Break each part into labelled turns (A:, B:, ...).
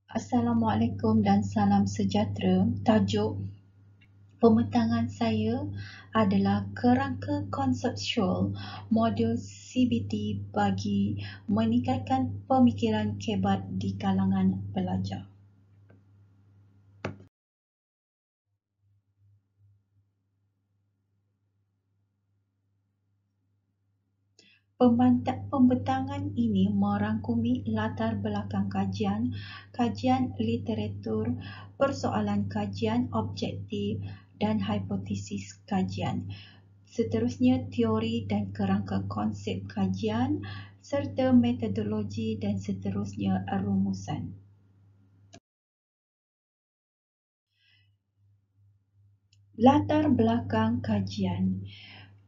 A: Assalamualaikum dan salam sejahtera. Tajuk pembentangan saya adalah kerangka konseptual modul CBT bagi meningkatkan pemikiran kebat di kalangan pelajar. Pembentangan ini merangkumi latar belakang kajian, kajian literatur, persoalan kajian objektif dan hipotesis kajian. Seterusnya teori dan kerangka konsep kajian serta metodologi dan seterusnya rumusan. Latar belakang kajian.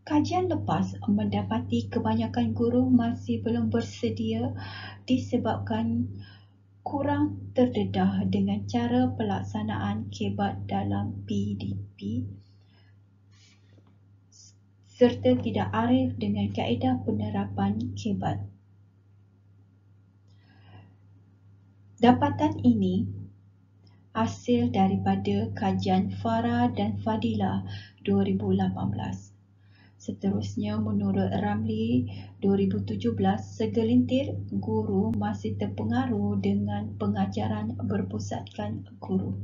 A: Kajian lepas mendapati kebanyakan guru masih belum bersedia disebabkan kurang terdedah dengan cara pelaksanaan kebat dalam PDP serta tidak arif dengan kaedah penerapan kebat. Dapatan ini hasil daripada kajian Farah dan Fadila 2018. Seterusnya, menurut Ramli 2017, segelintir guru masih terpengaruh dengan pengajaran berpusatkan guru.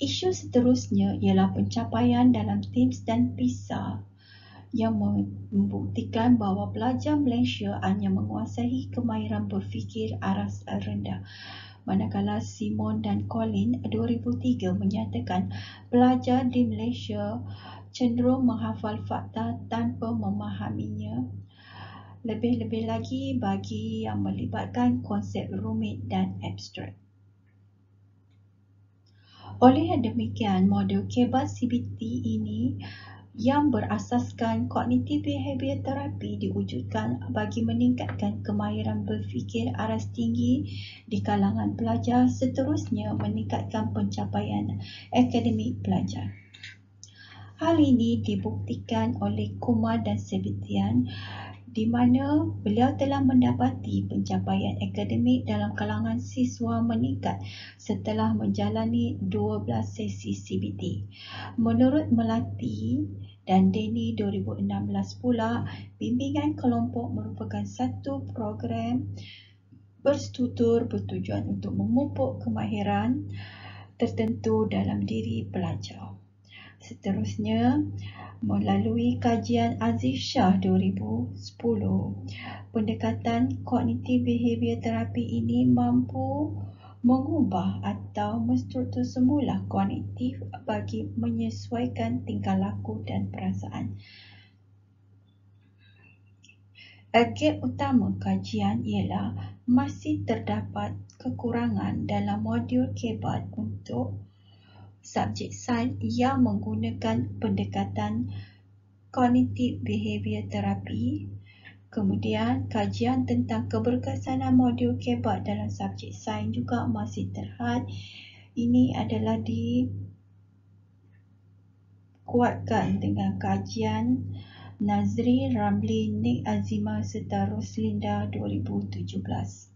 A: Isu seterusnya ialah pencapaian dalam TIMSS dan PISA yang membuktikan bahawa pelajar Malaysia hanya menguasai kemahiran berfikir aras rendah. Manakala Simon dan Colin 2003 menyatakan pelajar di Malaysia cenderung menghafal fakta tanpa memahaminya, lebih-lebih lagi bagi yang melibatkan konsep rumit dan abstrak. Oleh demikian, modul kebat CBT ini yang berasaskan kognitif behavior terapi diwujudkan bagi meningkatkan kemahiran berfikir aras tinggi di kalangan pelajar, seterusnya meningkatkan pencapaian akademik pelajar. Hal ini dibuktikan oleh Kumar dan Sebastian di mana beliau telah mendapati pencapaian akademik dalam kalangan siswa meningkat setelah menjalani 12 sesi CBT. Menurut Melati dan Denny 2016 pula, bimbingan kelompok merupakan satu program berstruktur bertujuan untuk memupuk kemahiran tertentu dalam diri pelajar. Seterusnya, melalui kajian Aziz Shah 2010, pendekatan kognitif behavior terapi ini mampu mengubah atau menstruktur semula kognitif bagi menyesuaikan tingkah laku dan perasaan. Gap utama kajian ialah masih terdapat kekurangan dalam modul kebat untuk subjek sains yang menggunakan pendekatan kognitif behavior terapi. Kemudian, kajian tentang keberkesanan modul kebat dalam subjek sains juga masih terhad. Ini adalah dikuatkan dengan kajian Nazri, Ramli, Nik Azima serta Roslinda 2017.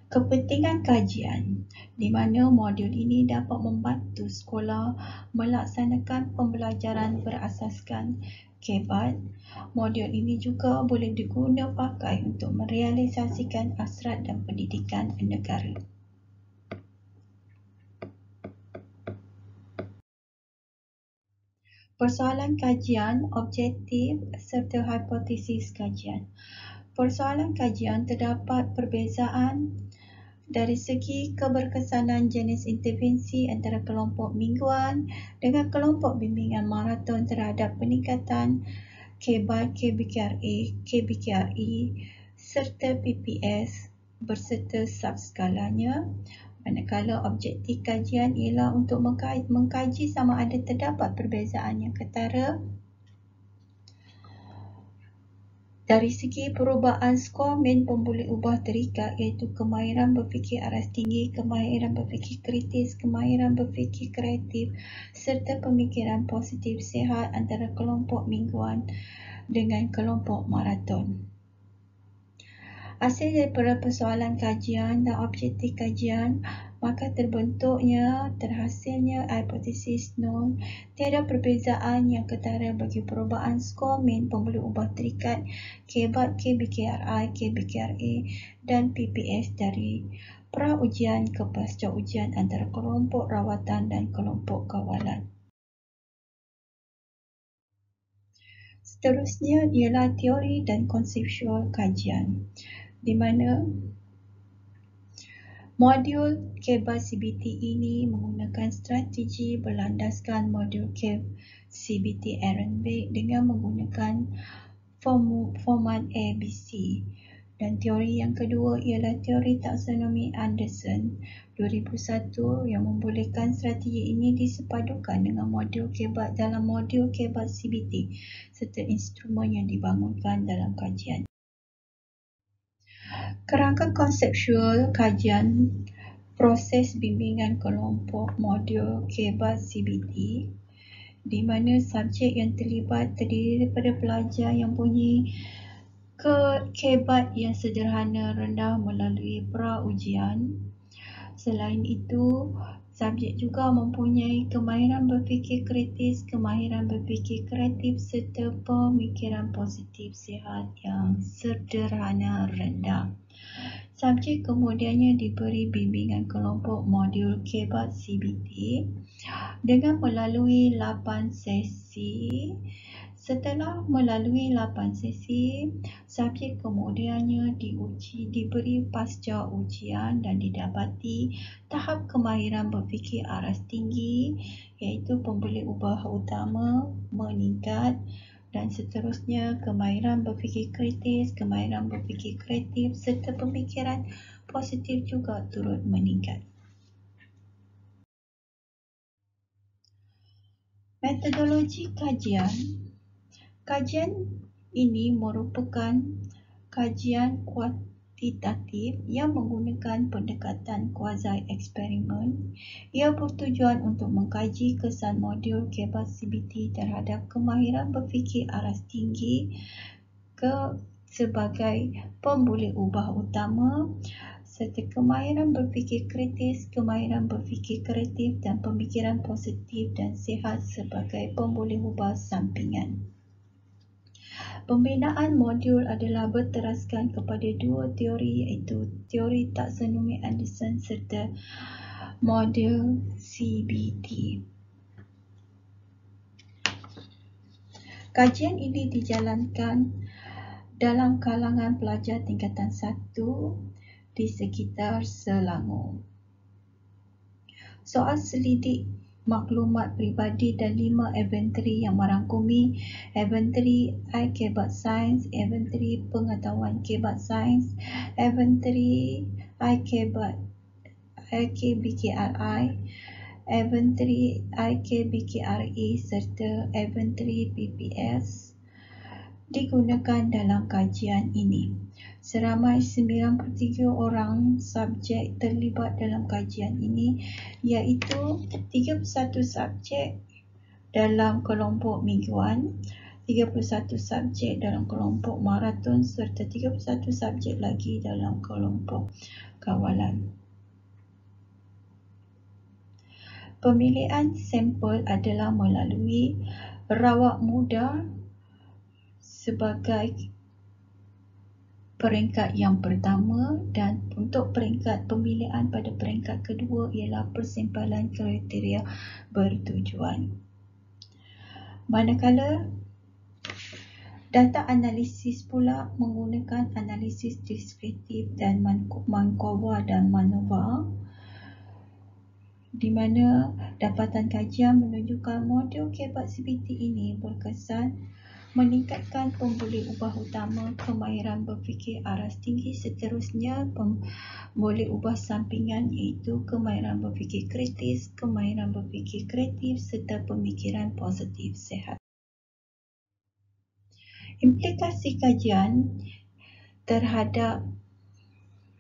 A: Kepentingan kajian di mana modul ini dapat membantu sekolah melaksanakan pembelajaran berasaskan kebat. Modul ini juga boleh diguna pakai untuk merealisasikan hasrat dan pendidikan negara. Persoalan kajian, objektif serta hipotesis kajian. Persoalan kajian terdapat perbezaan dari segi keberkesanan jenis intervensi antara kelompok mingguan dengan kelompok bimbingan maraton terhadap peningkatan kebat KBKRA, KBKRE serta PPS berserta subskalanya. Manakala objektif kajian ialah untuk mengkaji sama ada terdapat perbezaan yang ketara dari segi perubahan skor min pemboleh ubah terikat iaitu kemahiran berfikir aras tinggi, kemahiran berfikir kritis, kemahiran berfikir kreatif serta pemikiran positif sihat antara kelompok mingguan dengan kelompok maraton. Hasil daripada persoalan kajian dan objektif kajian, maka terhasilnya hipotesis nol. Tiada perbezaan yang ketara bagi perubahan skor min pembuluh ubah terikat kebat KBKRI, KBKRA dan PPS dari pra-ujian ke pasca ujian antara kelompok rawatan dan kelompok kawalan. Seterusnya ialah teori dan konseptual kajian, di mana modul KEBA CBT ini menggunakan strategi berlandaskan modul CBT Ehrenberg dengan menggunakan format ABC. Dan teori yang kedua ialah teori taksonomi Anderson 2001 yang membolehkan strategi ini disepadukan dengan modul KEBA dalam modul KEBA CBT serta instrumen yang dibangunkan dalam kajian. Kerangka konseptual kajian proses bimbingan kelompok modul KEBA CBT, di mana subjek yang terlibat terdiri daripada pelajar yang mempunyai kehebat yang sederhana rendah melalui pra-ujian. Selain itu, subjek juga mempunyai kemahiran berfikir kritis, kemahiran berfikir kreatif serta pemikiran positif sihat yang sederhana rendah. Subjek kemudiannya diberi bimbingan kelompok modul KEBA CBT dengan melalui 8 sesi. Setelah melalui 8 sesi, subjek kemudiannya diberi pasca ujian dan didapati tahap kemahiran berfikir aras tinggi iaitu pembuluh ubah utama meningkat dan seterusnya kemahiran berfikir kritis, kemahiran berfikir kreatif serta pemikiran positif juga turut meningkat. Metodologi kajian. Kajian ini merupakan kajian kuantitatif yang menggunakan pendekatan quasi-eksperimen. Ia bertujuan untuk mengkaji kesan modul KEBA CBT terhadap kemahiran berfikir aras tinggi sebagai pembuluh ubah utama serta kemahiran berfikir kritis, kemahiran berfikir kreatif dan pemikiran positif dan sihat sebagai pembuluh ubah sampingan. Pembinaan modul adalah berteraskan kepada dua teori iaitu teori taksonomi Anderson serta modul CBT. Kajian ini dijalankan dalam kalangan pelajar tingkatan 1 di sekitar Selangor. Soal selidik maklumat peribadi dan 5 inventory yang merangkumi inventory KEBA Sains, inventory pengetahuan KEBA Sains, inventory KBKRI, inventory KBKRA serta inventory PPS digunakan dalam kajian ini. Seramai 93 orang subjek terlibat dalam kajian ini iaitu 31 subjek dalam kelompok mingguan, 31 subjek dalam kelompok maraton serta 31 subjek lagi dalam kelompok kawalan. Pemilihan sampel adalah melalui rawak muda sebagai peringkat yang pertama dan untuk peringkat pemilihan pada peringkat kedua ialah persimpalan kriteria bertujuan. Manakala data analisis pula menggunakan analisis deskriptif dan Markova dan MANOVA, di mana dapatan kajian menunjukkan modul KEBA CBT ini berkesan meningkatkan pembuluh ubah utama, kemahiran berfikir aras tinggi, seterusnya pembuluh ubah sampingan iaitu kemahiran berfikir kritis, kemahiran berfikir kreatif serta pemikiran positif sihat. Implikasi kajian terhadap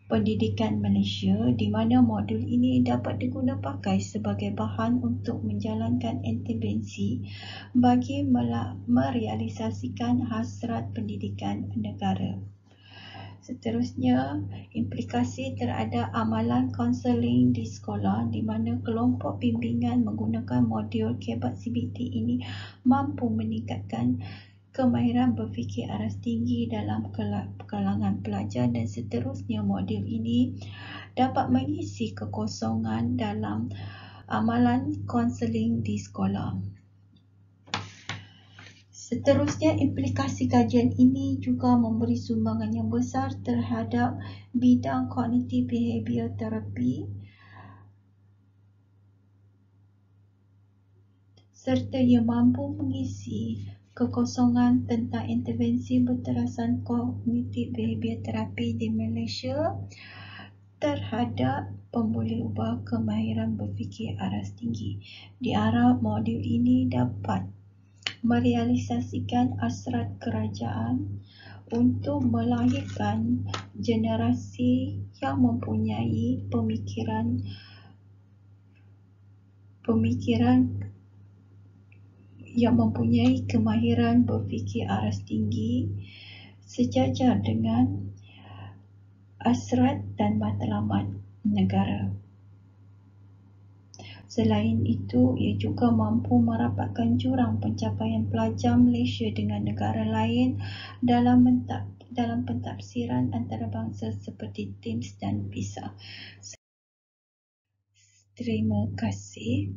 A: pendidikan Malaysia, di mana modul ini dapat digunakan pakai sebagai bahan untuk menjalankan intervensi bagi merealisasikan hasrat pendidikan negara. Seterusnya, implikasi terhadap amalan kaunseling di sekolah di mana kelompok bimbingan menggunakan modul KEBAT CBT ini mampu meningkatkan kemahiran berfikir aras tinggi dalam kalangan pelajar, dan seterusnya modul ini dapat mengisi kekosongan dalam amalan kaunseling di sekolah. Seterusnya, implikasi kajian ini juga memberi sumbangan yang besar terhadap bidang Cognitive Behaviour Therapy serta ia mampu mengisi kekosongan tentang intervensi berterasan Cognitive Behaviour Therapy di Malaysia terhadap pemboleh ubah kemahiran berfikir aras tinggi. Diharap modul ini dapat merealisasikan hasrat kerajaan untuk melahirkan generasi yang mempunyai pemikiran yang mempunyai kemahiran berfikir aras tinggi sejajar dengan hasrat dan matlamat negara. Selain itu, ia juga mampu merapatkan jurang pencapaian pelajar Malaysia dengan negara lain dalam pentafsiran antarabangsa seperti TIMSS dan PISA. Terima kasih.